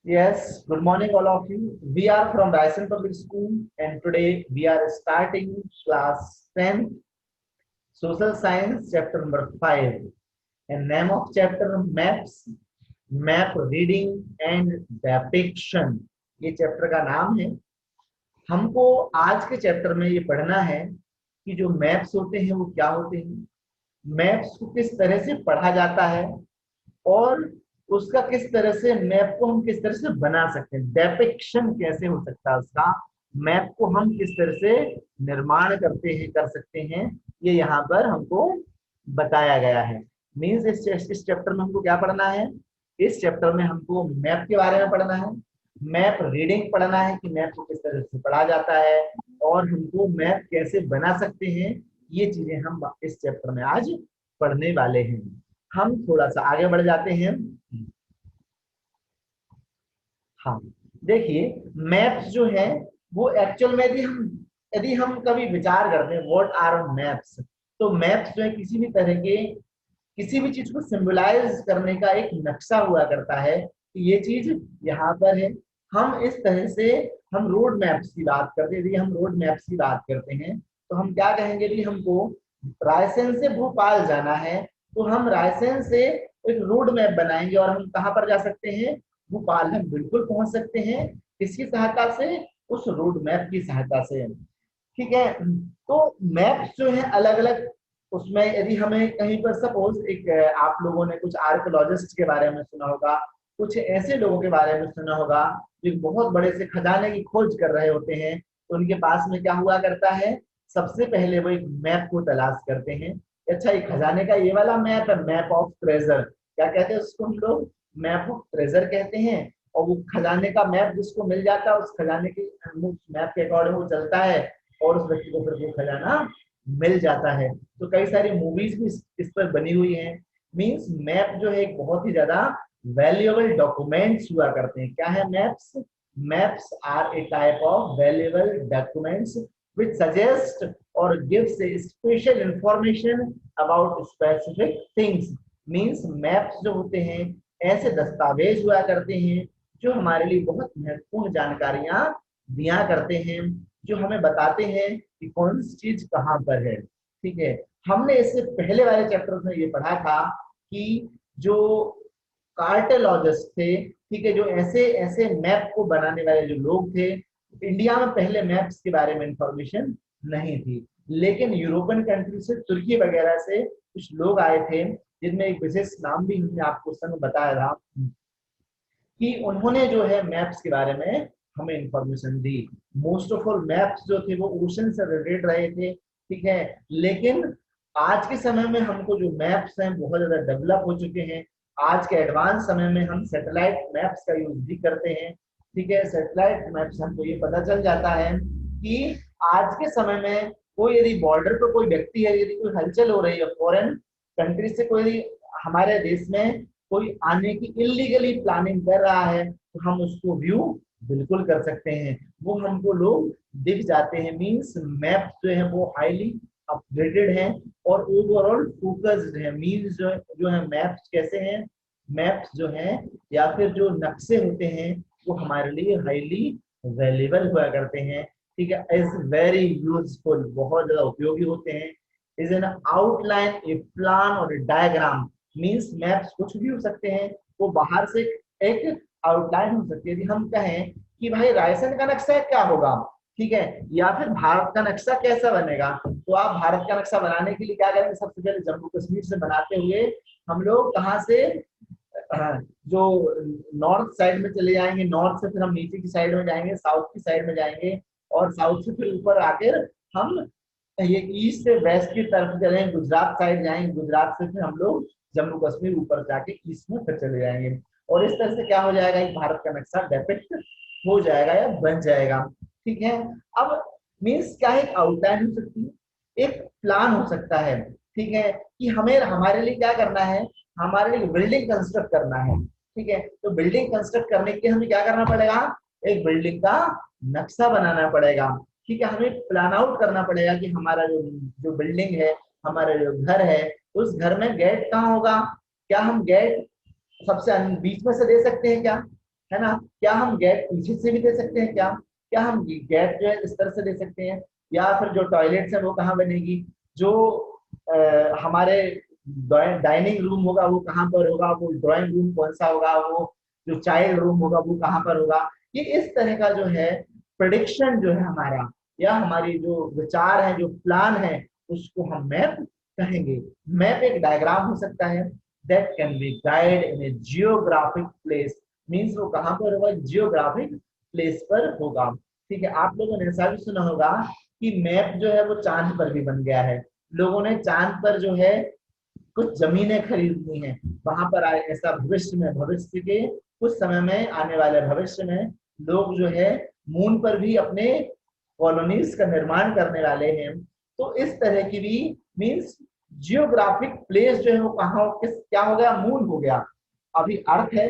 Yes, good morning, all of you. We are from Ryerson Public School, and today we are starting class 10th, Social Science, chapter number 5. And name of chapter Maps, Map Reading and Depiction. ये chapter का नाम है। हमको आज के chapter में ये पढ़ना है कि जो मैप्स होते हैं वो क्या होते हैं, मैप्स को किस तरह से पढ़ा जाता है और उसका किस तरह से मैप को हम किस तरह से बना सकते हैं, डेपिक्शन कैसे हो सकता है उसका, मैप को हम किस तरह से निर्माण कर सकते हैं, ये यहाँ पर हमको बताया गया है। मीन्स इस चैप्टर में हमको क्या पढ़ना है, इस चैप्टर में हमको मैप के बारे में पढ़ना है, मैप रीडिंग पढ़ना है कि मैप को किस तरह से पढ़ा जाता है और हमको मैप कैसे बना सकते हैं, ये चीजें हम इस चैप्टर में आज पढ़ने वाले हैं। हम थोड़ा सा आगे बढ़ जाते हैं। हाँ, देखिए मैप्स जो है वो एक्चुअल में यदि हम कभी विचार करते हैं व्हाट आर मैप्स, तो मैप्स जो है किसी भी तरह के किसी भी चीज को सिंबलाइज करने का एक नक्शा हुआ करता है कि ये चीज यहाँ पर है। हम इस तरह से हम रोड मैप्स की बात करते हैं, यदि हम रोड मैप्स की बात करते हैं तो हम क्या कहेंगे कि हमको रायसेन से भोपाल जाना है, तो हम रायसेन से एक रोड मैप बनाएंगे और हम कहाँ पर जा सकते हैं, भोपाल हम बिल्कुल पहुंच सकते हैं। किसकी सहायता से, उस रोड मैप की सहायता से। ठीक है, तो मैप्स जो है अलग अलग, उसमें यदि हमें कहीं पर सपोज एक आप लोगों ने कुछ आर्कोलॉजिस्ट के बारे में सुना होगा, कुछ ऐसे लोगों के बारे में सुना होगा जो एक बहुत बड़े से खजाने की खोज कर रहे होते हैं, तो उनके पास में क्या हुआ करता है, सबसे पहले वो एक मैप को तलाश करते हैं। अच्छा, ये खजाने का ये वाला मैप है, मैप ऑफ ट्रेजर, क्या कहते हैं उसको हम लोग, मैप ऑफ ट्रेजर कहते हैं। और वो खजाने का मैप जिसको मिल जाता है, उस खजाने के मैप के अकॉर्डिंग वो चलता है और उस व्यक्ति को फिर वो खजाना मिल जाता है। तो कई सारी मूवीज भी इस पर बनी हुई हैं। मींस मैप जो है एक बहुत ही ज्यादा वैल्यूएबल डॉक्यूमेंट्स हुआ करते हैं। क्या है maps, maps are a type of valuable documents which suggest or gives a special information about specific things। means maps जो होते हैं ऐसे दस्तावेज हुआ करते हैं जो हमारे लिए बहुत महत्वपूर्ण जानकारियां दिया करते हैं, जो हमें बताते हैं कि कौन सी चीज कहाँ पर है। ठीक है, हमने इससे पहले वाले चैप्टर में ये पढ़ा था कि जो कार्टोलॉजिस्ट थे, ठीक है, जो ऐसे ऐसे मैप को बनाने वाले जो लोग थे, इंडिया में पहले मैप्स के बारे में इंफॉर्मेशन नहीं थी, लेकिन यूरोपियन कंट्री से, तुर्की वगैरह से कुछ लोग आए थे, जिनमें एक विशेष नाम भी हमने आपको उस समय बताया था कि उन्होंने जो है मैप्स के बारे में हमें information the. Most of all maps जो थे वो ओशन से रिलेटेड रहे थे। ठीक है, लेकिन आज के समय में हमको जो मैप्स हैं बहुत ज्यादा डेवलप हो चुके हैं। आज के एडवांस समय में हम सैटेलाइट मैप्स का यूज भी करते हैं। ठीक है, सैटेलाइट मैप्स हमको ये पता चल जाता है कि आज के समय में कोई यदि बॉर्डर पर कोई व्यक्ति है, यदि कोई हलचल हो रही है फॉरेन कंट्री से, कोई हमारे देश में कोई आने की इलीगली प्लानिंग कर रहा है, तो हम उसको व्यू बिल्कुल कर सकते हैं, वो हमको लोग दिख जाते हैं। मींस मैप जो है वो हाईली अपडेटेड है और ओवरऑल फोकस्ड है। मींस जो है मैप्स कैसे हैं, मैप्स जो हैं या फिर जो नक्शे होते हैं वो हमारे लिए हाईली वैल्यूएबल हुआ करते हैं। ठीक है, इज वेरी यूजफुल, बहुत ज्यादा उपयोगी होते हैं। Is an outline, A plan और ए डायग्राम। मींस मैप्स कुछ भी हो सकते हैं, वो बाहर से एक आउटलाइन हो सकती है। यदि हम कहें कि भाई रायसेन का नक्शा क्या होगा, ठीक है, या फिर भारत का नक्शा कैसा बनेगा, तो आप भारत का नक्शा बनाने के लिए क्या करेंगे, सबसे पहले जम्मू कश्मीर से बनाते हुए हम लोग कहाँ से, जो नॉर्थ साइड में चले जाएंगे, नॉर्थ से फिर हम नीचे की साइड में जाएंगे, साउथ की साइड में जाएंगे, और साउथ से फिर ऊपर आकर हम ये ईस्ट से वेस्ट की तरफ चलेंगे, गुजरात साइड जाएंगे, गुजरात से फिर हम लोग जम्मू कश्मीर ऊपर जाके ईस्ट में फिर चले जाएंगे। और इस तरह से क्या हो जाएगा, एक भारत का नक्शा डेपिक्ट हो जाएगा या बन जाएगा। ठीक है, अब मीन्स क्या है, एक आउटलाइन हो सकती है, एक प्लान हो सकता है। ठीक है, कि हमें हमारे लिए क्या करना है, हमारे लिए बिल्डिंग कंस्ट्रक्ट करना है। ठीक है, तो बिल्डिंग कंस्ट्रक्ट करने के लिए हमें क्या करना पड़ेगा, एक बिल्डिंग का नक्शा बनाना पड़ेगा। ठीक है, हमें प्लान आउट करना पड़ेगा कि हमारा जो जो बिल्डिंग है, हमारा जो घर है, उस घर में गेट कहाँ होगा, क्या हम गेट सबसे बीच में से दे सकते हैं क्या, है ना। क्या हम गेट पीछे से भी दे सकते हैं क्या? क्या हम गेट जो है इस तरह से दे सकते हैं? या फिर जो टॉयलेट्स है वो कहाँ बनेगी? जो हमारे डाइनिंग रूम होगा वो कहाँ पर होगा? वो ड्राइंग रूम कौन सा होगा? वो जो चाइल्ड रूम होगा वो कहाँ पर होगा? ये इस तरह का जो है प्रेडिक्शन जो है हमारा, या हमारी जो विचार है, जो प्लान है, उसको हम मैप कहेंगे। मैप एक डायग्राम हो सकता है that can be guide in A geographic place, means वो कहाँ पर होगा? जियोग्राफिक प्लेस पर होगा। ठीक है, आप लोगों ने ऐसा भी सुना होगा कि मैप जो है वो चांद पर भी बन गया है। लोगों ने चांद पर जो है कुछ जमीनें खरीदनी है, वहां पर आए ऐसा भविष्य में, भविष्य के कुछ समय में, आने वाले भविष्य में लोग जो है मून पर भी अपने कॉलोनीज का निर्माण करने वाले हैं। तो इस तरह की भी मीन्स जियोग्राफिक प्लेस जो है वो कहाँ, किस, क्या हो गया? मून हो गया। अभी अर्थ है,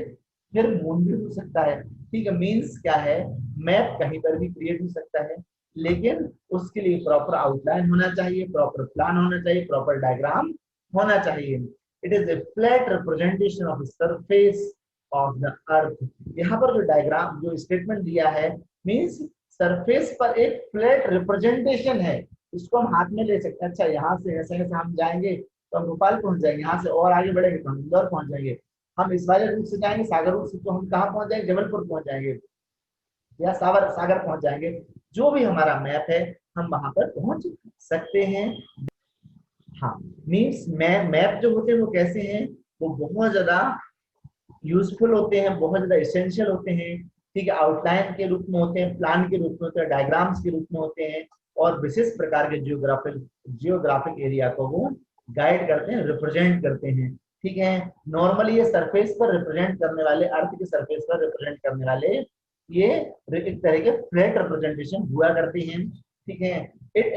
फिर मून भी हो सकता है। ठीक है, मीन्स क्या है? मैप कहीं पर भी क्रिएट हो सकता है, लेकिन उसके लिए प्रॉपर आउटलाइन होना चाहिए, प्रॉपर प्लान होना चाहिए, प्रॉपर डायग्राम होना चाहिए। It is A flat representation of surface of the अर्थ। यहाँ पर जो डायग्राम, जो स्टेटमेंट दिया है, मीन्स सरफेस पर एक फ्लैट रिप्रेजेंटेशन है। इसको हम हाथ में ले सकते हैं। अच्छा, यहाँ से ऐसे ऐसे हम जाएंगे तो हम भोपाल पहुंच जाएंगे, यहाँ से और आगे बढ़ेंगे तो हम इंदौर पहुंच जाएंगे, हम इस वाले रूट से जाएंगे सागर रूट से तो हम कहाँ पहुंच जाएंगे? जबलपुर पहुंच जाएंगे, या सागर सागर पहुंच जाएंगे। जो भी हमारा मैप है हम वहां पर पहुंच सकते हैं। हाँ, मीन्स मैप जो होते हैं वो कैसे हैं? वो बहुत ज्यादा यूजफुल होते हैं, बहुत ज्यादा इसेंशियल होते हैं। ठीक है, आउटलाइन के रूप में होते हैं, प्लान के रूप में होते हैं, डायग्राम्स के रूप में होते हैं, और विशेष प्रकार के जियोग्राफिक एरिया को वो गाइड करते हैं, रिप्रेजेंट करते हैं। ठीक है, नॉर्मली ये सरफेस पर रिप्रेजेंट करने वाले, अर्थ के सरफेस पर रिप्रेजेंट करने वाले ये एक तरह के फ्लैट रिप्रेजेंटेशन हुआ करते हैं। ठीक है, it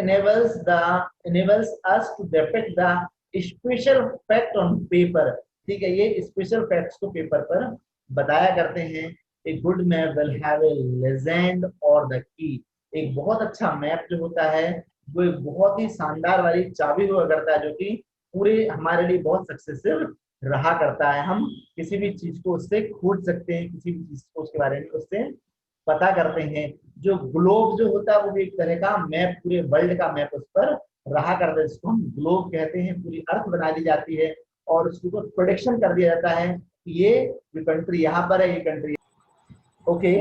enables us to depict the special fact on paper। ठीक है, ये स्पेशल फैक्ट्स को पेपर पर बताया करते हैं। A good map will have a legend और द की। एक बहुत अच्छा मैप जो होता है वो एक बहुत ही शानदार वाली चाबी हुआ करता है, जो कि पूरे हमारे लिए बहुत सक्सेसफुल रहा करता है। हम किसी भी चीज को उससे खोज सकते हैं, किसी भी चीज को उसके बारे में उससे पता करते हैं। जो ग्लोब जो होता है वो भी एक तरह का मैप, पूरे वर्ल्ड का मैप उस पर रहा करता है, जिसको हम ग्लोब कहते हैं। पूरी अर्थ बना दी जाती है और उसको प्रोडिक्शन कर दिया जाता है कि ये कंट्री यहाँ पर है, ये कंट्री। ओके,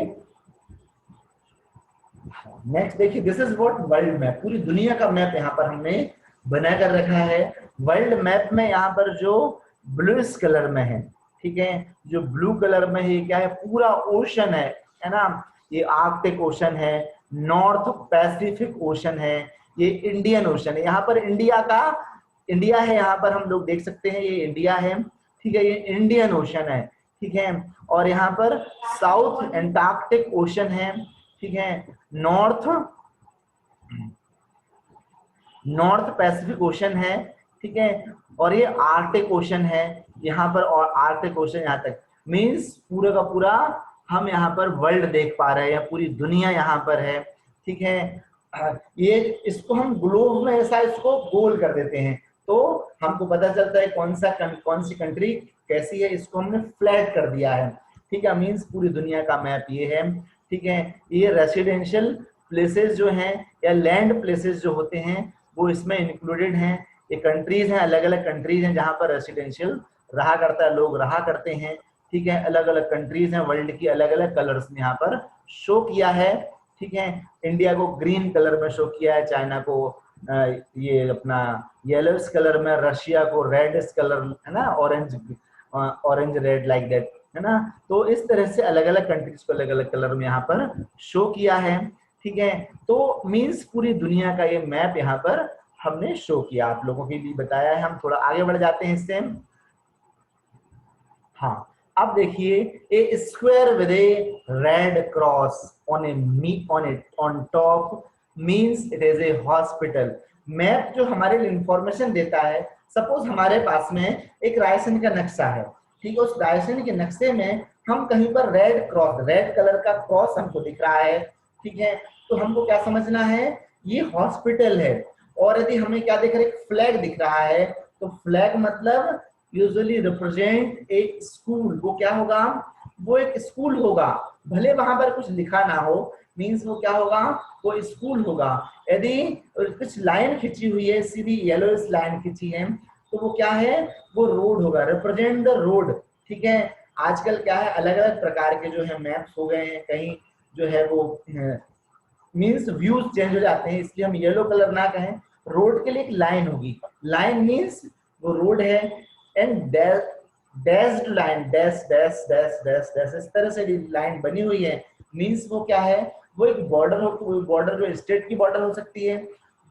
नेक्स्ट देखिए, this is what world map. पूरी दुनिया का मैप यहाँ पर हमने बना कर रखा है। वर्ल्ड मैप में यहाँ पर जो ब्लूइश कलर में है, ठीक है, जो ब्लू कलर में है क्या है? पूरा ओशन है ना। ये आर्कटिक ओशन है, नॉर्थ पैसिफिक ओशन है, ये इंडियन ओशन है। यहाँ पर इंडिया है, यहाँ पर हम लोग देख सकते हैं ये इंडिया है। ठीक है, ये इंडियन ओशन है। ठीक है, और यहाँ पर साउथ एंटार्क्टिक ओशन है। ठीक है, नॉर्थ नॉर्थ पैसिफिक ओशन है। ठीक है, और ये आर्कटिक ओशन है यहाँ पर, और आर्कटिक ओशन यहाँ तक। मीन्स पूरा का पूरा हम यहाँ पर वर्ल्ड देख पा रहे हैं, पूरी दुनिया यहाँ पर है। ठीक है, ये इसको हम ग्लोब में ऐसा इसको गोल कर देते हैं तो हमको पता चलता है कौन सी कंट्री कैसी है। इसको हमने फ्लैट कर दिया है। ठीक है, मीन्स पूरी दुनिया का मैप ये है। ठीक है, ये रेसिडेंशियल प्लेसेस जो हैं या लैंड प्लेसेस जो होते हैं वो इसमें इंक्लूडेड हैं। ये कंट्रीज हैं, अलग अलग कंट्रीज हैं जहाँ पर रेसिडेंशियल रहा करता है, लोग रहा करते हैं। ठीक है, अलग अलग कंट्रीज हैं, वर्ल्ड की अलग अलग कलर्स में यहाँ पर शो किया है। ठीक है, इंडिया को ग्रीन कलर में शो किया है, चाइना को ये अपना येलोस कलर में, रशिया को रेड कलर है ना, ऑरेंज रेड लाइक दैट है ना। तो इस तरह से अलग अलग कंट्रीज को अलग अलग कलर में यहाँ पर शो किया है। ठीक है, तो मीन्स पूरी दुनिया का ये मैप यहाँ पर हमने शो किया, आप लोगों के लिए बताया है। हम थोड़ा आगे बढ़ जाते हैं इससे। हाँ, अब देखिए, a square with a red cross on top means it is a hospital. Map जो हमारे लिए इंफॉर्मेशन देता है, सपोज हमारे पास में एक रायसेन का नक्शा है। ठीक है, उस रायसेन के नक्शे में हम कहीं पर रेड कलर का क्रॉस हमको दिख रहा है। ठीक है, तो हमको क्या समझना है? ये हॉस्पिटल है। और यदि हमें क्या दिख रहा है? एक फ्लैग दिख रहा है, तो फ्लैग मतलब यूजुअली रिप्रेजेंट एक स्कूल। वो क्या होगा? वो एक स्कूल होगा, भले वहां पर कुछ लिखा ना हो, मीन्स वो क्या होगा, वो स्कूल होगा। यदि कुछ लाइन खिंची हुई है, सीधी येलो लाइन खिंची है, तो वो क्या है, वो रोड होगा, रिप्रेजेंट द रोड। ठीक है, आजकल क्या है, अलग अलग प्रकार के जो है मैप्स हो गए हैं, कहीं जो है वो मीन्स व्यूज चेंज हो जाते हैं, इसलिए हम येलो कलर ना कहें, रोड के लिए एक लाइन होगी, लाइन मीन्स वो रोड है, and dashed line, dash dash dash dash dash, इस तरह से लाइन बनी हुई है, मीन्स वो क्या है, वो एक बॉर्डर हो, वो बॉर्डर जो स्टेट की बॉर्डर हो सकती है,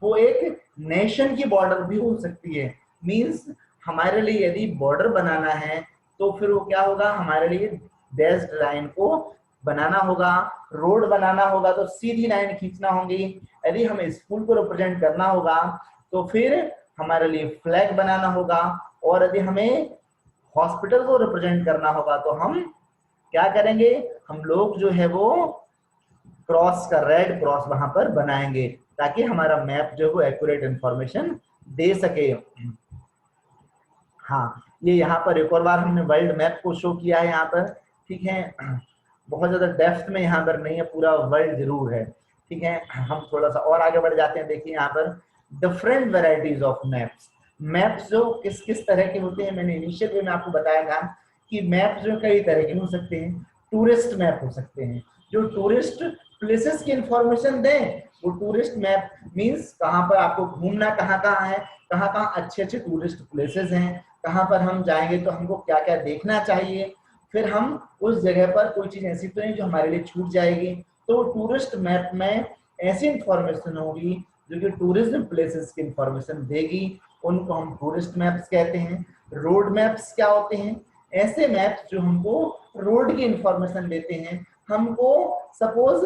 वो एक नेशन की बॉर्डर भी हो सकती है। मीन्स हमारे लिए यदि बॉर्डर बनाना है तो फिर वो क्या होगा, हमारे लिए डैश्ड लाइन को बनाना होगा, रोड बनाना होगा तो सीधी लाइन खींचना होगी, यदि हमें स्कूल को रिप्रेजेंट करना होगा तो फिर हमारे लिए फ्लैग बनाना होगा, और यदि हमें हॉस्पिटल को रिप्रेजेंट करना होगा तो हम क्या करेंगे, हम लोग जो है वो क्रॉस का रेड क्रॉस वहां पर बनाएंगे, ताकि हमारा मैप जो है वो एक्यूरेट इंफॉर्मेशन दे सके। हाँ, ये यहाँ पर एक और बार हमने वर्ल्ड मैप को शो किया है यहाँ पर, ठीक है, बहुत ज्यादा डेप्थ में यहाँ पर नहीं है, पूरा वर्ल्ड जरूर है। ठीक है, हम थोड़ा सा और आगे बढ़ जाते हैं। देखिए यहाँ पर different varieties of maps, maps जो किस किस तरह के होते हैं, मैंने इनिशियल वे में आपको बताया था कि मैप जो कई तरह के हो सकते हैं। टूरिस्ट मैप हो सकते हैं, जो टूरिस्ट प्लेसेस की इंफॉर्मेशन दें, वो टूरिस्ट मैप मीन्स कहाँ पर आपको घूमना, कहाँ कहाँ है, कहाँ कहाँ अच्छे अच्छे टूरिस्ट प्लेसेस हैं, कहाँ पर हम जाएंगे तो हमको क्या क्या देखना चाहिए, फिर हम उस जगह पर कोई चीज ऐसी तो नहीं जो हमारे लिए छूट जाएगी, तो टूरिस्ट मैप में ऐसी इंफॉर्मेशन होगी जो कि टूरिज्म प्लेसेस की इंफॉर्मेशन देगी, उनको हम टूरिस्ट मैप्स कहते हैं। रोड मैप्स क्या होते हैं, ऐसे मैप्स जो हमको रोड की इंफॉर्मेशन देते हैं। हमको सपोज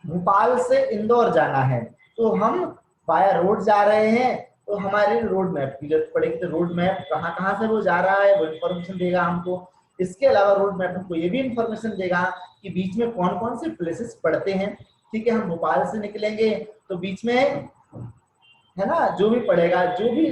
भोपाल से इंदौर जाना है, तो हम बाया रोड जा रहे हैं, तो हमारे रोड मैप की जरूरत पड़ेगी, तो रोड मैप कहाँ कहाँ से वो जा रहा है वो इन्फॉर्मेशन देगा हमको। इसके अलावा रोड मैप हमको ये भी इंफॉर्मेशन देगा कि बीच में कौन कौन से प्लेसेस पड़ते हैं। ठीक है, हम भोपाल से निकलेंगे तो बीच में है ना जो भी पड़ेगा, जो भी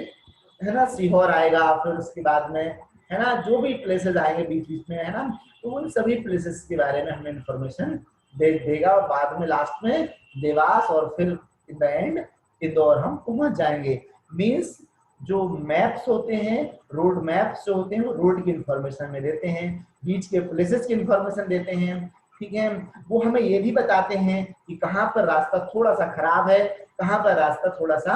है ना, सीहोर आएगा, फिर उसके बाद में है ना जो भी प्लेसेस आएंगे बीच बीच में, है ना, तो उन सभी प्लेसेस के बारे में हमें इंफॉर्मेशन देगा, और बाद में लास्ट में देवास, और फिर इन द एंड इंदौर हम पहुंच जाएंगे। मीन्स जो मैप्स होते हैं, रोड मैप्स जो होते हैं, वो रोड की इंफॉर्मेशन हमें देते हैं, बीच के प्लेसेस की इंफॉर्मेशन देते हैं। ठीक है, वो हमें ये भी बताते हैं कि कहाँ पर रास्ता थोड़ा सा खराब है, कहाँ पर रास्ता थोड़ा सा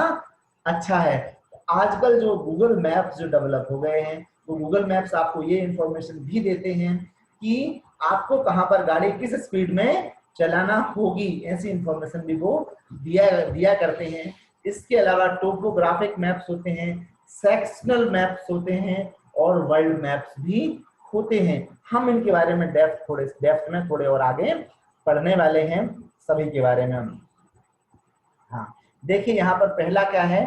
अच्छा है। आजकल जो गूगल मैप्स जो डेवलप हो गए हैं, वो गूगल मैप्स आपको ये इंफॉर्मेशन भी देते हैं कि आपको कहाँ पर गाड़ी किस स्पीड में चलाना होगी, ऐसी इंफॉर्मेशन भी वो दिया करते हैं। इसके अलावा टोपोग्राफिक मैप्स होते हैं, सेक्शनल मैप्स होते हैं, और वर्ल्ड मैप्स भी होते हैं। हम इनके बारे में डेप्थ में थोड़े और आगे पढ़ने वाले हैं, सभी के बारे में हम। हाँ, देखिए यहाँ पर पहला क्या है,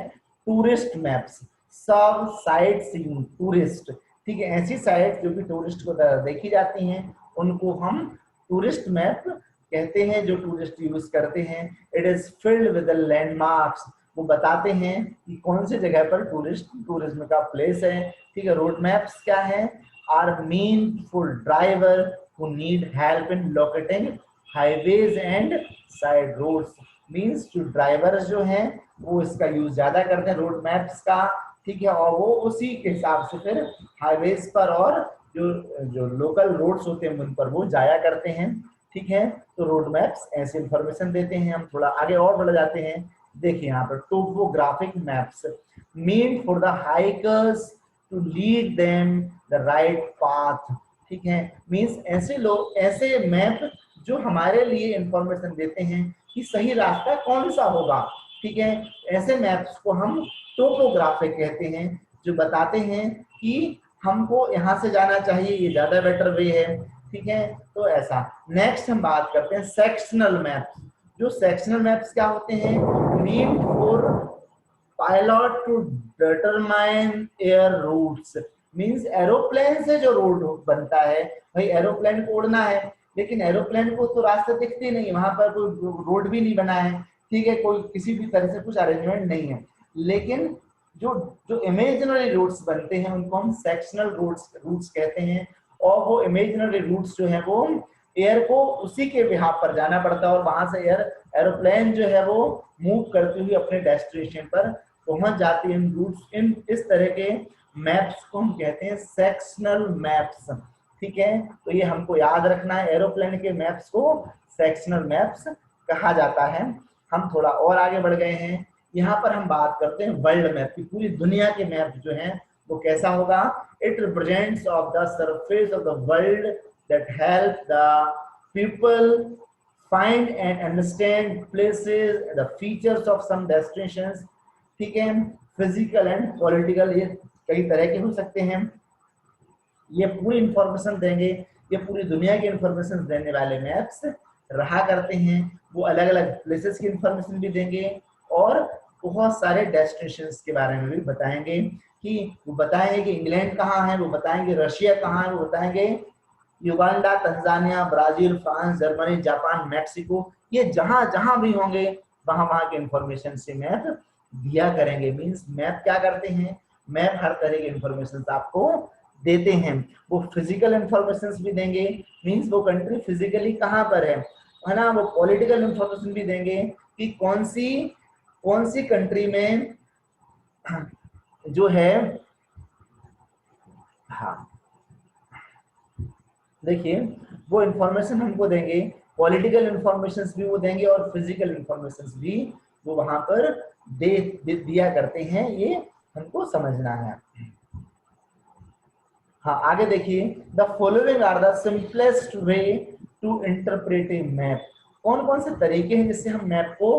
टूरिस्ट मैप्स, सब साइट सीइंग टूरिस्ट। ठीक है, ऐसी साइट जो कि टूरिस्ट को देखी जाती हैं, उनको हम टूरिस्ट मैप कहते हैं, जो टूरिस्ट यूज करते हैं। It is filled with landmarks, वो बताते हैं कि कौन सी जगह पर टूरिज्म का प्लेस है। ठीक है, रोड मैप्स क्या है, are mean for driver who need help in locating highways and side roads. Means जो ड्राइवर्स जो हैं वो इसका यूज ज्यादा करते हैं रोड मैप्स का। ठीक है, और वो उसी के हिसाब से फिर हाईवेज पर और जो जो लोकल रोड्स होते हैं उन पर वो जाया करते हैं। ठीक है, तो रोड मैप्स ऐसी इंफॉर्मेशन देते हैं। हम थोड़ा आगे और बढ़ जाते हैं। देखिए यहाँ पर topographic maps mean for the hikers to lead them the right path. ठीक है, मीन्स ऐसे मैप जो हमारे लिए इंफॉर्मेशन देते हैं कि सही रास्ता कौन सा होगा। ठीक है, ऐसे मैप्स को हम टोपोग्राफिक कहते हैं, जो बताते हैं कि हमको यहाँ से जाना चाहिए, ये ज्यादा बेटर वे है। ठीक है, तो ऐसा। नेक्स्ट हम बात करते हैं सेक्शनल मैप्स। जो सेक्शनल मैप्स क्या होते हैं, mean for pilot to determine air routes. Means aeroplane से जो रोड बनता है, भाई एरोप्लेन को उड़ना है, लेकिन एरोप्लेन को तो रास्ते दिखते नहीं, वहां पर कोई रोड भी नहीं बना है। ठीक है, कोई किसी भी तरह से कुछ अरेंजमेंट नहीं है, लेकिन जो जो इमेजिनरी रूट्स बनते हैं उनको हम सेक्शनल रूट्स कहते हैं। और वो इमेजिनरी रूट्स जो है वो एयर को उसी के बिहाफ पर जाना पड़ता है और वहां से एरोप्लेन जो है वो मूव करती हुई अपने डेस्टिनेशन पर पहुंच जाती है। इन रूट्स, इन इस तरह के मैप्स को हम कहते हैं सेक्शनल मैप्स। ठीक है, तो ये हमको याद रखना है, एरोप्लेन के मैप्स को सेक्शनल मैप्स कहा जाता है। हम थोड़ा और आगे बढ़ गए हैं, यहाँ पर हम बात करते हैं वर्ल्ड मैप की। पूरी दुनिया के मैप जो हैं वो कैसा होगा? It represents of the surface of the world that help the people find and understand places, the features of some destinations। ठीक है, फिजिकल एंड पॉलिटिकल, ये कई तरह के हो सकते हैं। ये पूरी इंफॉर्मेशन देंगे, ये पूरी दुनिया की इंफॉर्मेशन देने वाले मैप्स रहा करते हैं। वो अलग अलग प्लेसेस की इंफॉर्मेशन भी देंगे और बहुत सारे डेस्टिनेशंस के बारे में भी बताएंगे, कि वो बताएंगे कि इंग्लैंड कहाँ है, वो बताएंगे रशिया कहाँ है, वो बताएंगे Uganda, Tanzania, Brazil, France, Germany, Japan, Mexico, ये जहां जहां भी होंगे वहां वहां के इंफॉर्मेशन से मैप दिया करेंगे। मींस मैप क्या करते हैं? मैप हर तरह के इंफॉर्मेशन आपको देते हैं। वो फिजिकल इंफॉर्मेशन भी देंगे, मींस वो कंट्री फिजिकली कहाँ पर है ना। वो पॉलिटिकल इंफॉर्मेशन भी देंगे कि कौन सी कंट्री में जो है, हाँ देखिए वो इंफॉर्मेशन हमको देंगे, पॉलिटिकल इंफॉर्मेशन भी वो देंगे और फिजिकल इंफॉर्मेशन भी वो वहां पर दिया करते हैं। ये हमको समझना है। हाँ आगे देखिए, the following are the simplest way to interpret a map. कौन कौन से तरीके हैं जिससे हम मैप को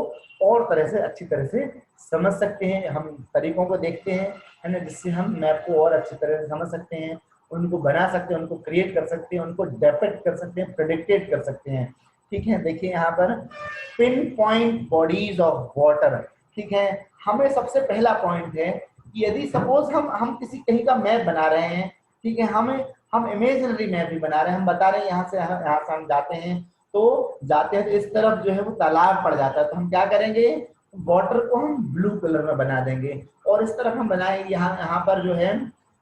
और तरह से, अच्छी तरह से समझ सकते हैं। हम तरीकों को देखते हैं, है ना, जिससे हम मैप को और अच्छी तरह से समझ सकते हैं, उनको बना सकते हैं, उनको क्रिएट कर सकते हैं, उनको डिपेक्ट कर सकते हैं, प्रेडिक्टेड कर सकते हैं। ठीक है, देखिए यहाँ पर pin point bodies of water. ठीक है, हमें सबसे पहला पॉइंट है कि यदि सपोज हम किसी कहीं का मैप बना रहे हैं, ठीक है, हम इमेजिनरी मैप भी बना रहे हैं, हम बता रहे हैं यहाँ से हम जाते हैं, तो इस तरफ जो है वो तालाब पड़ जाता है, तो हम क्या करेंगे, वाटर को हम ब्लू कलर में बना देंगे और इस तरफ हम बनाएंगे यहाँ पर जो है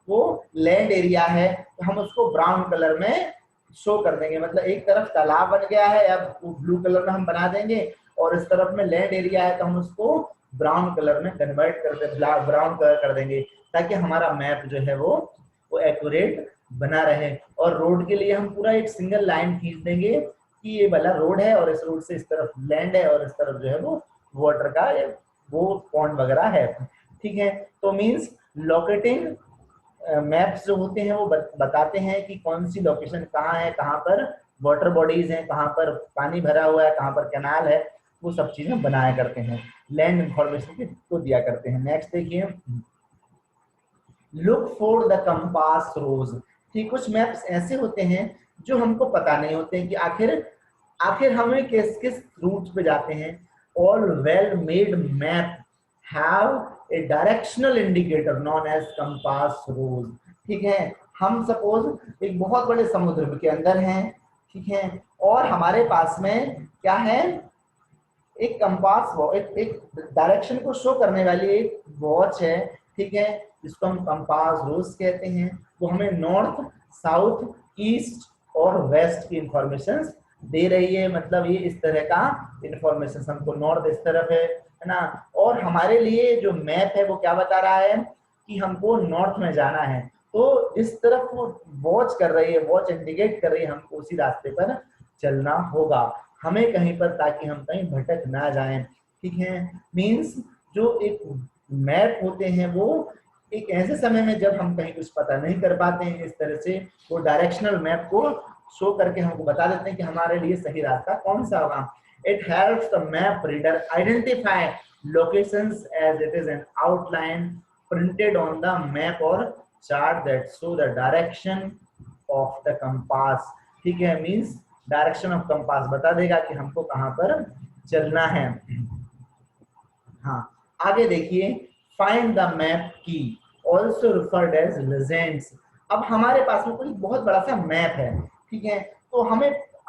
वो लैंड एरिया है, तो हम उसको ब्राउन कलर में शो कर देंगे। मतलब एक तरफ तालाब बन गया है, अब वो ब्लू कलर में हम बना देंगे और इस तरफ में लैंड एरिया है तो हम उसको ब्राउन कलर में कन्वर्ट कर दे, ब्राउन कलर कर देंगे, ताकि हमारा मैप जो है वो एक्यूरेट बना रहे। और रोड के लिए हम पूरा एक सिंगल लाइन खींच देंगे कि ये वाला रोड है और इस रोड से इस तरफ लैंड है और इस तरफ जो है वो वाटर का वो पॉन्ड वगैरह है। ठीक है, तो मींस लोकेटिंग मैप्स जो होते हैं वो बताते हैं कि कौन सी लोकेशन कहाँ है, कहाँ पर वाटर बॉडीज हैं, कहाँ पर पानी भरा हुआ है, कहाँ पर कैनाल है, वो सब चीजें बनाया करते हैं, लैंड इंफॉर्मेशन को दिया करते हैं। नेक्स्ट देखिए, look for the compass rose. ठीक, कुछ मैप्स ऐसे होते हैं जो हमको पता नहीं होते हैं कि आखिर हमें किस किस रूट पे जाते हैं। All well made map have a directional indicator known as compass rose. ठीक है, हम सपोज एक बहुत बड़े समुद्र के अंदर हैं, ठीक है, और हमारे पास में क्या है, एक कंपास, एक डायरेक्शन को शो करने वाली एक वॉच है। ठीक है, जिसको हम कंपास रोज कहते हैं। वो हमें नॉर्थ, साउथ, ईस्ट और वेस्ट की इंफॉर्मेशन दे रही है। मतलब ये इस तरह का इंफॉर्मेशन, हमको नॉर्थ इस तरफ है ना, और हमारे लिए जो मैप है वो क्या बता रहा है कि हमको नॉर्थ में जाना है, तो इस तरफ वो वॉच कर रही है, वॉच इंडिकेट कर रही है हमको उसी रास्ते पर चलना होगा हमें कहीं पर, ताकि हम कहीं भटक ना जाएं। ठीक है, मींस जो एक मैप होते हैं वो एक ऐसे समय में जब हम कहीं कुछ पता नहीं कर पाते हैं, इस तरह से वो डायरेक्शनल मैप को शो करके हमको बता देते हैं कि हमारे लिए सही रास्ता कौन सा होगा। It helps the map reader identify locations as it is an outline printed on the map or chart that show the direction of the compass। ठीक है, मींस डायरेक्शन ऑफ कंपास बता देगा कि हमको कहां पर चलना है। हाँ आगे देखिए, फाइंड द मैप की ऑल्सो रिफर्ड एज लेजेंड्स। अब हमारे पास में कोई बहुत बड़ा सा मैप है, ठीक है, तो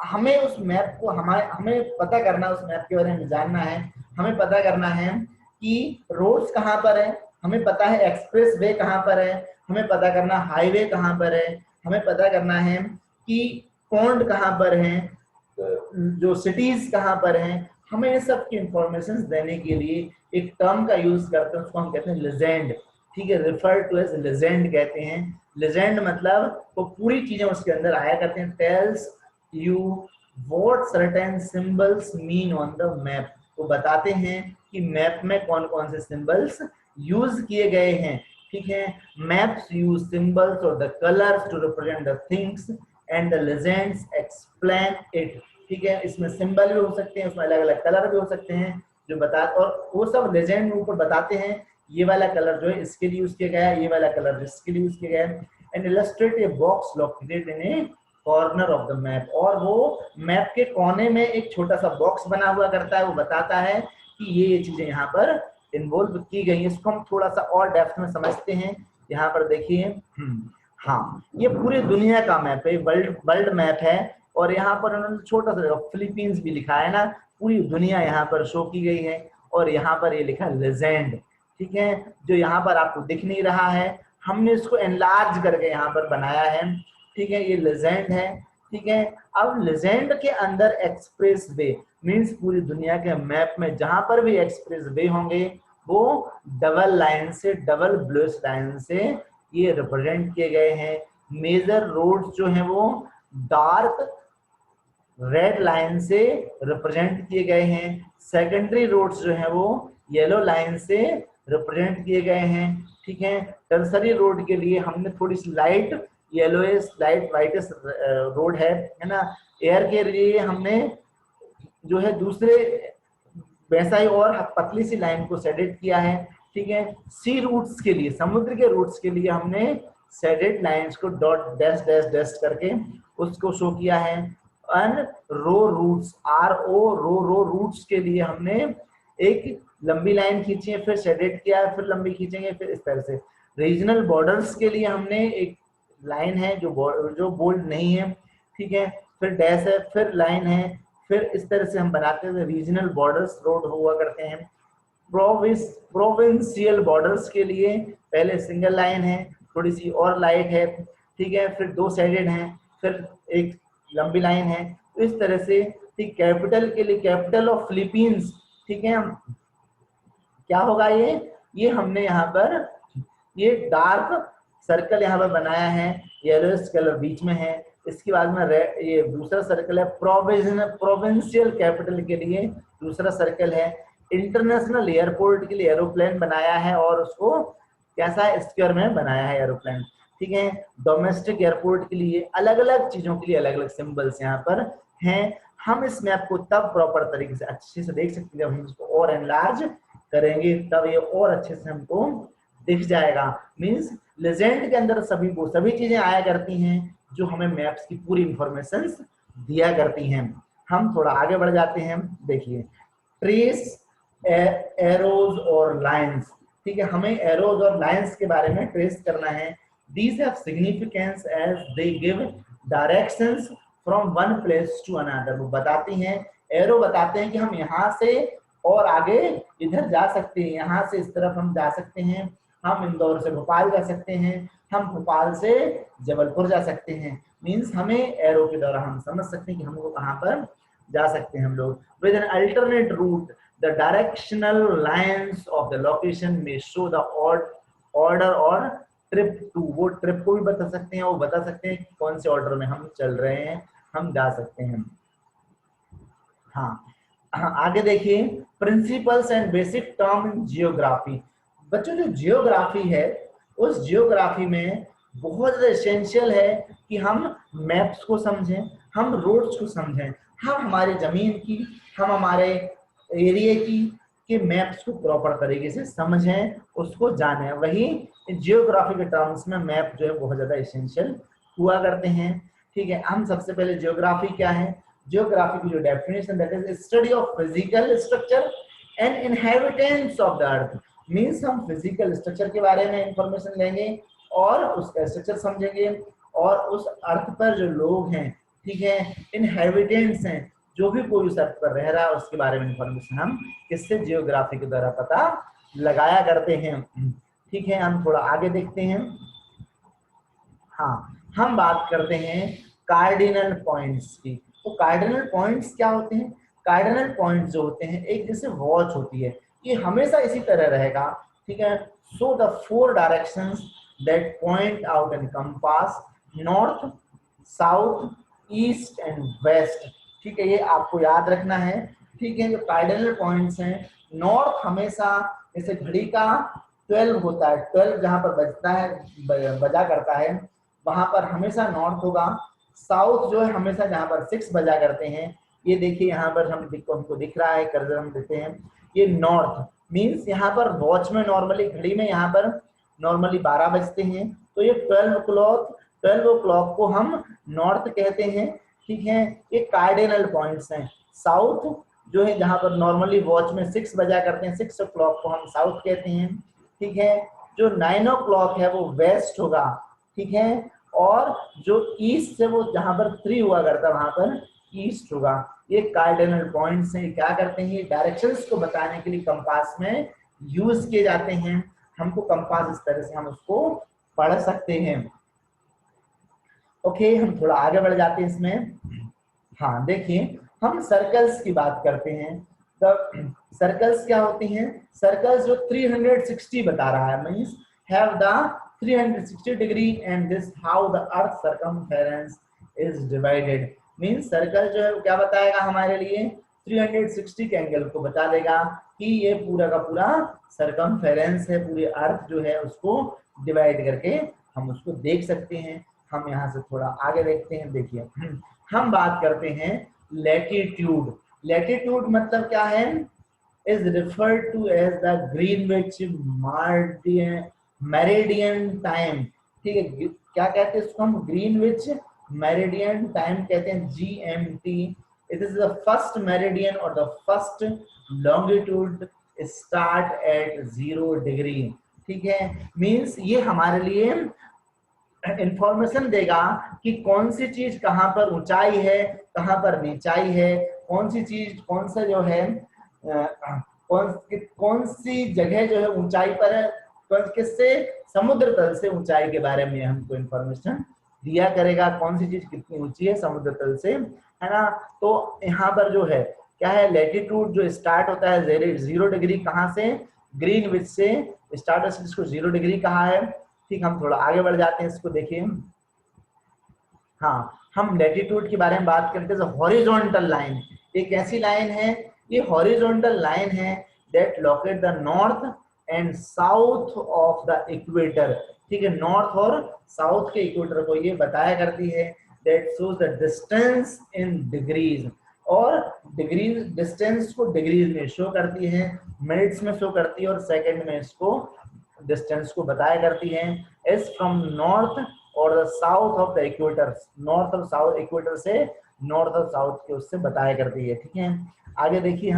हमें उस मैप को हमें पता करना, उस मैप के बारे में जानना है। हमें पता करना है कि रोड्स कहाँ पर है, हमें पता है एक्सप्रेस वे कहाँ पर है, हमें पता करना हाईवे कहाँ पर है हमें पता करना है कि पॉन्ड कहाँ पर है, जो सिटीज कहाँ पर हैं, हमें ये सब की इंफॉर्मेशन देने के लिए एक टर्म का यूज करते हैं, उसको हम कहते हैं लेजेंड। ठीक है, रेफर टू एज लेजेंड कहते हैं। लेजेंड मतलब वो पूरी चीजें उसके अंदर आया करते हैं। Tells you what certain symbols mean on the map, वो बताते हैं कि मैप में कौन कौन से सिंबल्स यूज किए गए हैं। ठीक है, मैप्स यूज सिंबल्स और the colours to represent the things and the legends explain it. ठीक है, इसमें सिंबल भी हो सकते हैं, उसमें अलग अलग कलर भी हो सकते हैं जो बता, और वो सब लेजेंड ऊपर बताते हैं ये वाला कलर जो है इसके लिए यूज किया गया है, ये वाला कलर इसके लिए यूज किया गया है। And illustrate a box located in A corner of the map, और वो मैप के कोने में एक छोटा सा बॉक्स बना हुआ करता है, वो बताता है कि ये चीजें यहाँ पर इन्वॉल्व की गई है। इसको हम थोड़ा सा और डेप्थ में समझते हैं। यहाँ पर देखिए, हाँ, ये पूरी दुनिया का मैप है, वर्ल्ड वर्ल्ड मैप है, और यहाँ पर उन्होंने छोटा सा फिलीपींस भी लिखा है ना, पूरी दुनिया यहाँ पर शो की गई है, और यहाँ पर ये लिखा लेजेंड। ठीक है, जो यहाँ पर आपको दिख नहीं रहा है, हमने इसको एनलार्ज करके यहाँ पर बनाया है। ठीक है, ये लेजेंड है। ठीक है, अब लेजेंड के अंदर एक्सप्रेस वे मीन्स पूरी दुनिया के मैप में जहां पर भी एक्सप्रेस वे होंगे वो डबल लाइन से, डबल ब्लूस लाइन से ये रिप्रेजेंट किए गए हैं। मेजर रोड्स जो हैं वो डार्क रेड लाइन से रिप्रेजेंट किए गए हैं। सेकेंडरी रोड्स जो हैं वो येलो लाइन से रिप्रेजेंट किए गए हैं। ठीक है, टर्सरी रोड के लिए हमने थोड़ी सी light yellowish light whitish road है ना। एयर के लिए हमने जो है दूसरे वैसा ही और पतली सी लाइन को शेडेड किया है। ठीक है, सी रूट्स के लिए, समुद्र के रूट्स के लिए हमने शेडेड लाइंस को डॉट डैश डैश डैश करके उसको शो किया है। And row routes, R O row routes के लिए हमने एक लंबी लाइन खींची है, फिर शेडेड किया है, फिर लंबी खींचेंगे, फिर इस तरह से। रीजनल बॉर्डर्स के लिए हमने एक लाइन है जो बोल्ड नहीं है। ठीक है, फिर डैश है, फिर लाइन है, फिर इस तरह से हम बनाते हैं। रीजनल बॉर्डर्स रोड हुआ करते हैं। प्रोविंशियल बॉर्डर्स के लिए पहले सिंगल लाइन है, थोड़ी सी और लाइट है। ठीक है, फिर दो साइडेड है, फिर एक लंबी लाइन है, तो इस तरह से। ठीक, कैपिटल के लिए कैपिटल ऑफ फिलीपींस, ठीक है, क्या होगा ये हमने यहाँ पर ये डार्क सर्कल यहाँ पर बनाया है, येलोइश कलर बीच में है। इसके बाद में ये दूसरा सर्कल है प्रोविंशियल कैपिटल के लिए, दूसरा सर्कल है। इंटरनेशनल एयरपोर्ट के लिए एरोप्लेन बनाया है, और उसको कैसा स्क्वायर में बनाया है एरोप्लेन। ठीक है, डोमेस्टिक एयरपोर्ट के लिए अलग अलग चीजों के लिए अलग अलग सिंबल्स यहाँ पर हैं। हम इस मैप को तब प्रॉपर तरीके से अच्छे से देख सकते हैं जब हम इसको और एनलार्ज करेंगे, तब ये और अच्छे से हमको दिख जाएगा। मींस लेजेंड के अंदर वो सभी चीजें आया करती हैं जो हमें मैप्स की पूरी इंफॉर्मेशन दिया करती हैं। हम थोड़ा आगे बढ़ जाते हैं। देखिए, ट्रेस एरोज और लाइंस। ठीक है, हमें एरोज और लाइंस के बारे में ट्रेस करना है। These have significance as they give directions from one place to another. वो बताती हैं, एरो बताते हैं कि हम यहाँ से और आगे इधर जा सकते हैं, यहाँ से इस तरफ हम जा सकते हैं, हम इंदौर से भोपाल जा सकते हैं, हम भोपाल से जबलपुर जा सकते हैं। मीन्स हमें एरो के द्वारा हम समझ सकते हैं कि हमको कहाँ पर जा सकते हैं हम लोग। With an alternate root the directional lines of the location में शो द ऑर्डर और ट्रिप टू, वो ट्रिप को भी बता सकते हैं, वो बता सकते हैं कि कौन से ऑर्डर में हम चल रहे हैं, हम जा सकते हैं। हाँ, आगे देखिए, principles and basic term in geography. बच्चों, जो जियोग्राफी है उस जियोग्राफी में बहुत ज्यादा एसेंशियल है कि हम मैप्स को समझें, हम रोड्स को समझें, हम हमारे जमीन की, हम हमारे एरिया की के मैप्स को प्रॉपर तरीके से समझें, उसको जानें। वही जियोग्राफी के टर्म्स में मैप जो है बहुत ज्यादा एसेंशियल हुआ करते हैं। ठीक है, हम सबसे पहले जियोग्राफी क्या है, जियोग्राफी की जो definition, that is study of physical structure and inhabitants of the earth. Means हम फिजिकल स्ट्रक्चर के बारे में इंफॉर्मेशन लेंगे और उसका स्ट्रक्चर समझेंगे, और उस अर्थ पर जो लोग हैं, ठीक है, इनहेबिटेंट्स हैं, जो भी कोई उस अर्थ पर रह रहा है उसके बारे में इंफॉर्मेशन हम किससे, जियोग्राफी के द्वारा पता लगाया करते हैं। ठीक है, हम थोड़ा आगे देखते हैं। हाँ, हम बात करते हैं कार्डिनल पॉइंट्स की। तो कार्डिनल पॉइंट्स क्या होते हैं? कार्डिनल पॉइंट्स जो होते हैं, एक जैसे वॉच होती है, ये हमेशा इसी तरह रहेगा, ठीक है। So the 4 directions that point out in compass, north, south, east and west, ठीक है, ये आपको याद रखना है, ठीक है। जो कार्डिनल पॉइंट्स हैं, नॉर्थ हमेशा, जैसे घड़ी का 12 होता है, 12 जहां पर बजता है, बजा करता है, वहां पर हमेशा नॉर्थ होगा। साउथ जो है हमेशा जहां पर 6 बजा करते हैं, ये देखिए यहाँ पर हमको दिख रहा है, कर्सर हम देते हैं, ये नॉर्थ मींस यहाँ पर वॉच में नॉर्मली, घड़ी में यहाँ पर नॉर्मली 12 बजते हैं, तो ये 12 ओ क्लॉक को हम नॉर्थ कहते हैं, ठीक है। ये कार्डिनल पॉइंट्स हैं। साउथ जो है जहां पर नॉर्मली वॉच में 6 बजा करते हैं, 6 ओ क्लॉक को हम साउथ कहते हैं, ठीक है। जो 9 ओ क्लॉक है वो वेस्ट होगा, ठीक है। और जो ईस्ट से, वो जहां पर 3 हुआ करता है वहां पर ईस्ट होगा। ये कार्डिनल पॉइंट्स हैं, क्या करते हैं, डायरेक्शंस को बताने के लिए कंपास में यूज किए जाते हैं। हमको कंपास इस तरह से हम उसको पढ़ सकते हैं। ओके, हम थोड़ा आगे बढ़ जाते हैं इसमें। हाँ देखिए, हम सर्कल्स की बात करते हैं। तो सर्कल्स क्या होती हैं? सर्कल्स जो 360 बता रहा है, means have the 360 degree and this how the earth circumference is divided. Means circle जो है वो क्या बताएगा हमारे लिए? 360 के एंगल को बता देगा कि ये पूरा का पूरा सर्कमफेरेंस है, पूरी अर्थ जो है उसको डिवाइड करके हम उसको देख सकते हैं। हम यहाँ से थोड़ा आगे देखते हैं। देखिए, हम बात करते हैं लैटिट्यूड। लैटिट्यूड मतलब क्या है? Is referred to as the Greenwich meridian time, ठीक है। क्या कहते हैं इसको हम? ग्रीनविच मेरिडियन टाइम कहते हैं, GMT। It is the first meridian और the first longitude start at 0 degree, ठीक है। मींस ये हमारे लिए इंफॉर्मेशन देगा कि कौन सी चीज कहां पर ऊंचाई है, कहां पर नीचाई है, कौन सी चीज, कौन सा जो है कौन सी जगह जो है ऊंचाई पर है, किससे? समुद्र तल से ऊंचाई के बारे में हमको इंफॉर्मेशन दिया करेगा, कौन सी चीज कितनी ऊंची है समुद्र तल से, है ना। तो यहाँ पर जो है क्या है, लैटिट्यूड जो स्टार्ट होता है 0 डिग्री, कहाँ से? ग्रीनविच से स्टार्ट है, इसको 0 डिग्री कहा है, ठीक। हम थोड़ा आगे बढ़ जाते हैं, इसको देखिए। हाँ, हम लैटिट्यूड के बारे में बात करते हैं। हॉरिजॉन्टल लाइन एक ऐसी लाइन है, ये हॉरिजॉन्टल लाइन है that locate the north and south of the equator, ठीक है। नॉर्थ और साउथ के इक्वेटर को ये बताया करती है, that shows the distance in degrees, और डिग्रीज, डिस्टेंस को डिग्रीज में शो करती है, मिनट्स में शो करती है, और सेकंड में इसको डिस्टेंस को बताया करती है। इज फ्रॉम नॉर्थ और the south of the equator, north और साउथ, इक्वेटर से नॉर्थ और साउथ के उससे बताया करती है, ठीक है। आगे देखिए,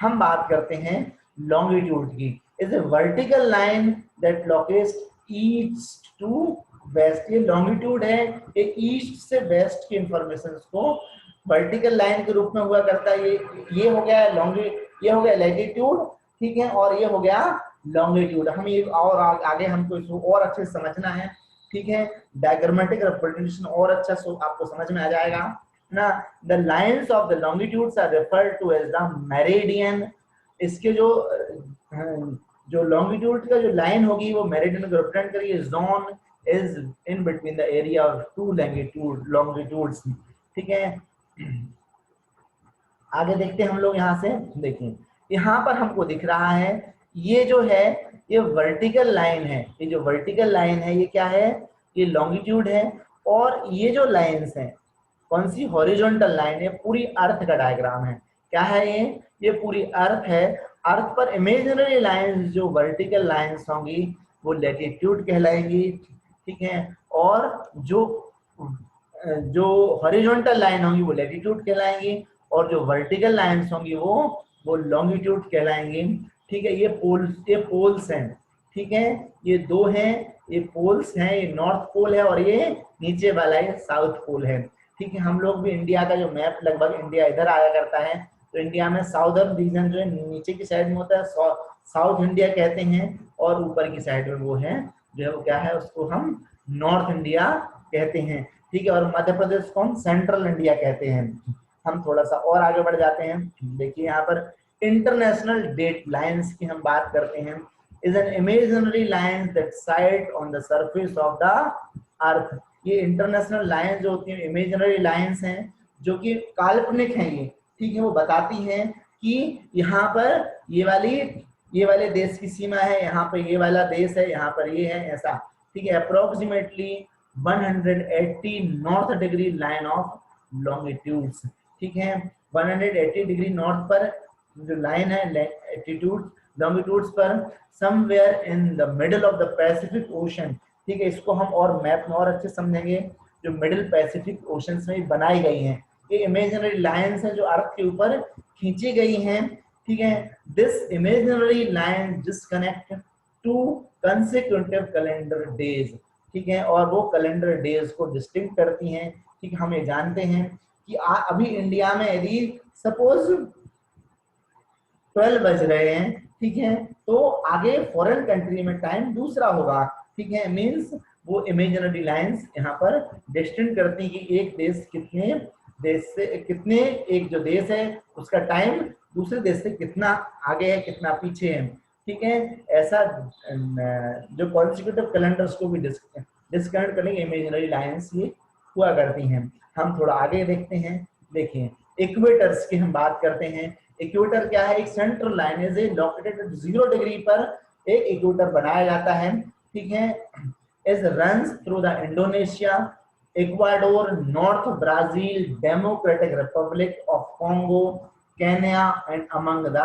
हम बात करते हैं लॉन्गिट्यूड की। Is a vertical line that locates east to west. ये लॉन्गिट्यूड है, ये ईस्ट से वेस्ट की इंफॉर्मेशन को वर्टिकल लाइन के रूप में हुआ करता है। ये हो गया ये हो गया लैटिट्यूड, ठीक है, और ये हो गया लॉन्गिट्यूड। हम ये और आगे हमको इसको और अच्छे से समझना है, ठीक है। डायग्रामेटिक रिप्रेजेंटेशन और अच्छा आपको समझ में आ जाएगा ना। The lines of the longitudes are referred to as the meridian. इसके जो लॉन्गिट्यूड का जो लाइन होगी वो मेरिडियन को रिप्रेजेंट करेगी। Zone is in between the area of 2 longitudes, ठीक है। आगे देखते हैं हम लोग, यहाँ से देखिए, यहाँ पर हमको दिख रहा है, ये जो है ये वर्टिकल लाइन है, ये जो वर्टिकल लाइन है ये क्या है? ये लॉन्गिट्यूड है। और ये जो लाइंस हैं, कौन सी? हॉरिजॉन्टल लाइन है, पूरी अर्थ का डायग्राम है। क्या है ये पूरी अर्थ है। अर्थ पर इमेजिनरी लाइंस जो वर्टिकल लाइंस होंगी वो लैटिट्यूड कहलाएंगी, ठीक है। और जो हॉरिजॉन्टल लाइन होंगी वो लैटिट्यूड कहलाएंगी, और जो वर्टिकल लाइंस होंगी वो लॉन्गिट्यूड कहलाएंगी, ठीक है। ये पोल्स हैं, ठीक है, ये 2 हैं, ये पोल्स हैं, ये नॉर्थ पोल है और ये नीचे वाला ये साउथ पोल है, ठीक है। हम लोग भी इंडिया का जो मैप, लगभग इंडिया इधर आया करता है, तो इंडिया में साउदर्न रीजन जो है नीचे की साइड में होता है, साउथ इंडिया कहते हैं, और ऊपर की साइड में वो है जो है वो क्या है, उसको हम नॉर्थ इंडिया कहते हैं, ठीक है, और मध्य प्रदेश को हम सेंट्रल इंडिया कहते हैं। हम थोड़ा सा और आगे बढ़ जाते हैं। देखिए यहाँ पर इंटरनेशनल डेट लाइंस की हम बात करते हैं। Is an imaginary line that site on the surface of the अर्थ। ये इंटरनेशनल लाइन जो होती है इमेजिनरी लाइंस हैं, जो कि काल्पनिक हैं ये, ठीक है, वो बताती हैं कि यहाँ पर ये वाले देश की सीमा है, यहाँ पर ये वाला देश है, यहाँ पर ये है, ऐसा, ठीक है। Approximately 180 north degree line of longitudes, ठीक है, 180 डिग्री नॉर्थ पर जो लाइन है एटीट्यूड लॉन्गिट्यूड्स पर, somewhere in the middle of the Pacific ocean, ठीक है। इसको हम और मैप में और अच्छे समझेंगे, जो मिडिल पैसिफिक ओशन में बनाई गई हैं, ये इमेजिनरी लाइंस हैं जो अर्थ के ऊपर खींची गई हैं, ठीक है। This imaginary line disconnect to consecutive calendar days, ठीक है, और वो कैलेंडर डेज को डिस्टिंक्ट करती हैं, ठीक है। हम ये जानते हैं कि अभी इंडिया में यदि सपोज 12 बज रहे हैं, ठीक है, तो आगे फॉरेन कंट्री में टाइम दूसरा होगा, ठीक है। मींस वो इमेजिनरी लाइंस यहाँ पर डिस्टिंक्ट करती हैं कि एक देश कितने देश से कितने, एक जो देश है उसका टाइम दूसरे देश से कितना आगे है, कितना पीछे है, ठीक है। ऐसा जो कॉन्सिक्यूटिव कैलेंडर्स को भी डिस्कनेक्ट करने इमेजिनरी लाइंस ये हुआ करती हैं। हम थोड़ा आगे देखते हैं। देखिए इक्वेटर्स की हम बात करते हैं। इक्वेटर क्या है? एक सेंट्रल लाइन है लोकेटेड एट 0 डिग्री पर एक इक्वेटर बनाया जाता है, ठीक है। Is runs through the Indonesia, Ecuador, north Brazil, democratic Republic of Congo, Kenya and among the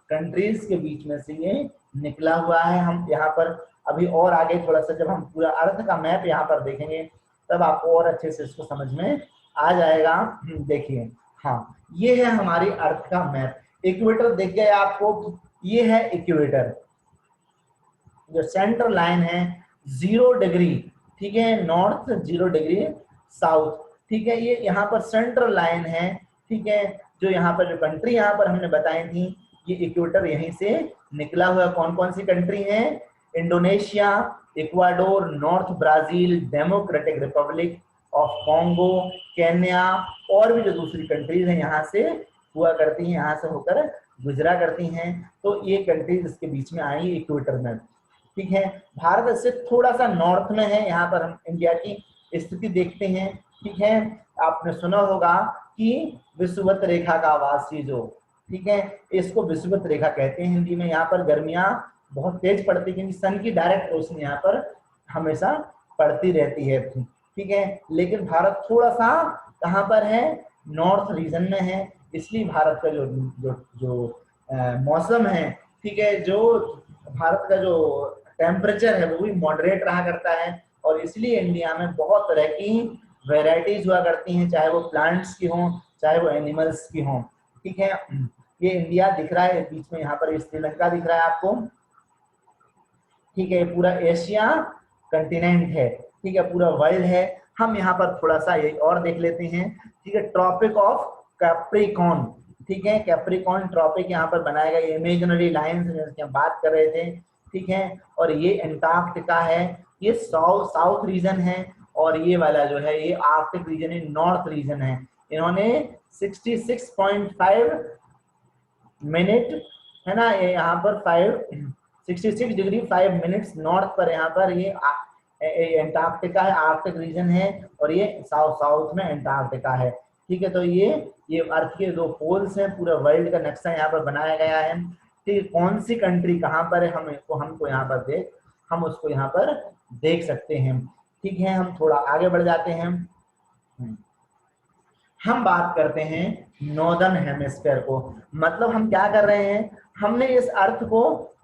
countries के बीच में से ये निकला हुआ है। हम यहाँ पर अभी और आगे थोड़ा सा जब हम पूरा अर्थ का मैप यहाँ पर देखेंगे तब आपको और अच्छे से इसको समझ में आ जाएगा। देखिए हाँ, ये है हमारी अर्थ का मैप। इक्वेटर दिख गया आपको, ये है इक्वेटर, जो सेंटर लाइन है 0 डिग्री, ठीक है, नॉर्थ 0 डिग्री साउथ, ठीक है। ये यहाँ पर सेंट्रल लाइन है, ठीक है। जो यहाँ पर जो कंट्री यहाँ पर हमने बताई थी, ये इक्वेटर यहीं से निकला हुआ। कौन कौन सी कंट्री है? Indonesia, Ecuador, north Brazil, democratic Republic of Congo, Kenya और भी जो दूसरी कंट्रीज हैं यहाँ से हुआ करती हैं, यहाँ से होकर गुजरा करती हैं। तो ये कंट्रीज इसके बीच में आई इक्वेटर में, ठीक है। भारत से थोड़ा सा नॉर्थ में है। यहाँ पर हम इंडिया की स्थिति देखते हैं, ठीक है। आपने सुना होगा कि विषुवत रेखा का वासी जो, ठीक है, इसको विषुवत रेखा कहते हैं हिंदी में। यहाँ पर गर्मियां बहुत तेज पड़ती है क्योंकि सन की डायरेक्ट रोशनी यहाँ पर हमेशा पड़ती रहती है, ठीक है। लेकिन भारत थोड़ा सा कहाँ पर है? नॉर्थ रीजन में है। इसलिए भारत का जो जो जो मौसम है, ठीक है, जो भारत का जो टेम्परेचर है वो भी मॉडरेट रहा करता है। और इसलिए इंडिया में बहुत तरह की वेराइटीज हुआ करती हैं, चाहे वो प्लांट्स की हों चाहे वो एनिमल्स की हों, ठीक है। ये इंडिया दिख रहा है बीच में, यहाँ पर श्रीलंका दिख रहा है आपको, ठीक है। पूरा एशिया कंटिनेंट है, ठीक है, पूरा वर्ल्ड है। हम यहाँ पर थोड़ा सा ये और देख लेते हैं, ठीक है। ट्रॉपिक ऑफ कैप्रिकॉर्न, ठीक है, कैप्रिकॉर्न ट्रॉपिक यहाँ पर बनाया गया। इमेजिनरी लाइंस जिसकी हम बात कर रहे थे, ठीक है। और ये एंटार्क्टिका है, ये साउथ रीजन है, और ये वाला जो है ये आर्कटिक रीजन है, नॉर्थ रीजन है। इन्होंने 66.5 मिनट है ना, ये यहाँ पर 66 डिग्री 5 मिनट्स नॉर्थ पर यहाँ पर ये एंटार्क्टिका है, आर्कटिक रीजन है, और ये साउथ में एंटार्क्टिका है, ठीक है। तो ये अर्थ के 2 पोल्स हैं। पूरा वर्ल्ड का नक्शा यहाँ पर बनाया गया है, ठीक है। कौन सी कंट्री कहाँ पर है हमको यहाँ पर हम उसको यहाँ पर देख सकते हैं, ठीक है। हम थोड़ा आगे बढ़ जाते हैं। हम बात करते हैं नॉर्दर्न हेमिस्फीयर को। मतलब हम क्या कर रहे हैं, हमने इस अर्थ को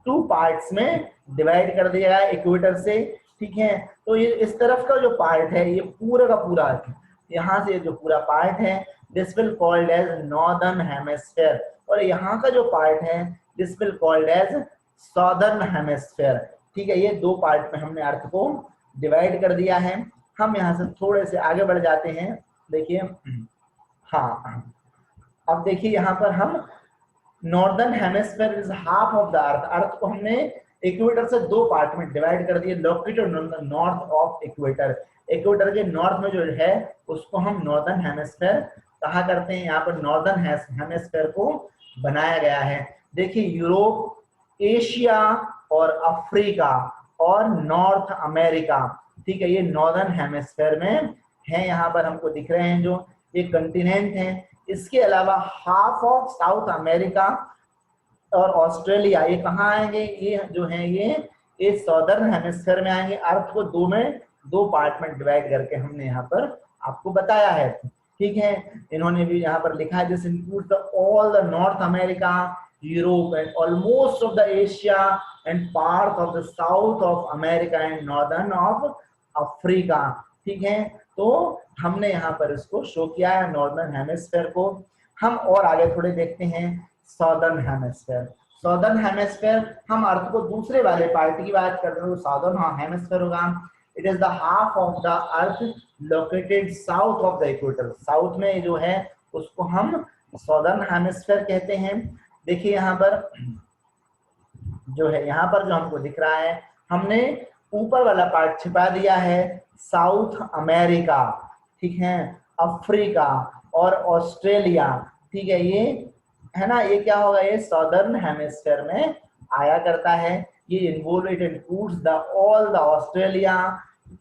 2 पार्ट्स में डिवाइड कर दिया है इक्वेटर से, ठीक है। तो ये इस तरफ का जो पार्ट है ये पूरा का पूरा अर्थ, यहाँ से जो पूरा पार्ट है this will called as northern hemisphere, और यहाँ का जो पार्ट है this will called as southern hemisphere, ठीक है। ये 2 पार्ट में हमने अर्थ को डिवाइड कर दिया है। हम यहाँ से थोड़े से आगे बढ़ जाते हैं। देखिए हाँ, अब देखिए यहाँ पर हम northern hemisphere is half of the earth, earth को हमने इक्वेटर से दो पार्ट में डिवाइड कर दिए, located north of equator. Equator के नॉर्थ में जो है उसको हम नॉर्दर्न हेमिस्फीयर कहा करते हैं। यहाँ पर नॉर्दर्न हेमिस्फीयर को बनाया गया है। देखिए यूरोप, एशिया और अफ्रीका और नॉर्थ अमेरिका, ठीक है, ये नॉर्दर्न हेमिस्फीयर में है। यहाँ पर हमको दिख रहे हैं जो ये कंटिनेंट हैं। इसके अलावा हाफ ऑफ साउथ अमेरिका और ऑस्ट्रेलिया ये कहाँ आएंगे, ये जो है ये सदर्न हेमिस्फीयर में आएंगे। अर्थ को दो पार्ट में डिवाइड करके हमने यहाँ पर आपको बताया है, ठीक है। इन्होंने भी यहाँ पर लिखा है, this includes all the north America, Europe and almost of the Asia and part of the south of America and northern of Africa, ठीक है। तो हमने यहाँ पर इसको शो किया है नॉर्दर्न हेमिस्फीयर को। हम और आगे थोड़े देखते हैं सदर्न हेमिस्फीयर। सदर्न हेमिस्फीयर, हम अर्थ को दूसरे वाले पार्ट की बात कर रहे हो, सदर्न हेमिस्फीयर होगा। It is the half of the earth located south of the equator. South में जो है उसको हम सदर्न हेमिस्फीयर कहते हैं। देखिए यहाँ पर जो है, यहाँ पर जो हमको दिख रहा है, हमने ऊपर वाला पार्ट छिपा दिया है, साउथ अमेरिका, ठीक है, अफ्रीका और ऑस्ट्रेलिया, ठीक है, ये है ना, ये क्या होगा, ये सदर्न हेमिस्फीयर में आया करता है। ये involve it includes the all the Australia,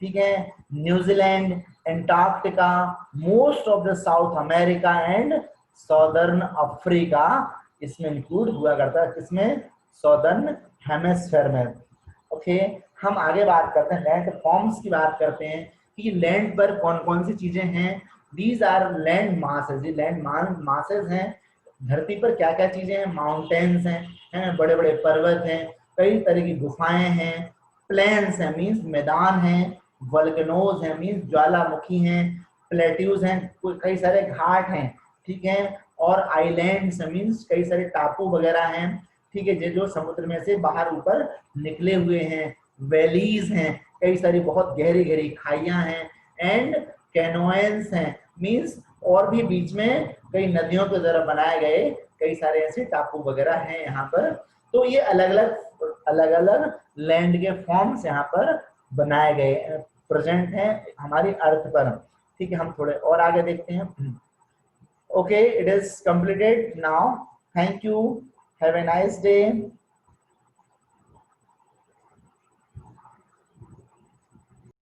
ठीक है, New Zealand, Antarctica, most of the south America and southern Africa इसमें इंक्लूड हुआ करता है, इसमें सदर्न हेमिस्फीयर में। ओके, हम आगे बात करते हैं, लैंड फॉर्म्स की बात करते हैं कि लैंड पर कौन कौन सी चीजें हैं। दीज आर लैंड मासेस, ये लैंड मासेस हैं। धरती पर क्या क्या चीजें हैं, माउंटेन्स हैं, बड़े बड़े पर्वत हैं, कई तरह की गुफाएं हैं, प्लेन्स हैं मीन्स मैदान हैं, वल्केनोज हैं मीन्स ज्वालामुखी हैं, प्लेट्यूज हैं, कई सारे घाट हैं, ठीक है, और आइलैंड्स मीन्स कई सारे टापू वगैरह हैं, ठीक है, जो समुद्र में से बाहर ऊपर निकले हुए हैं, वैलीज हैं, कई सारी बहुत गहरी गहरी खाइयां हैं, एंड कैनोएंस हैं मीन्स और भी बीच में कई नदियों के द्वारा बनाए गए कई सारे ऐसे टापू वगैरह हैं यहाँ पर। तो ये अलग अलग लैंड के फॉर्म्स यहाँ पर बनाए गए प्रेजेंट हैं हमारी अर्थ पर, ठीक है। हम थोड़े और आगे देखते हैं। Okay, it is completed now, thank you, have a nice day.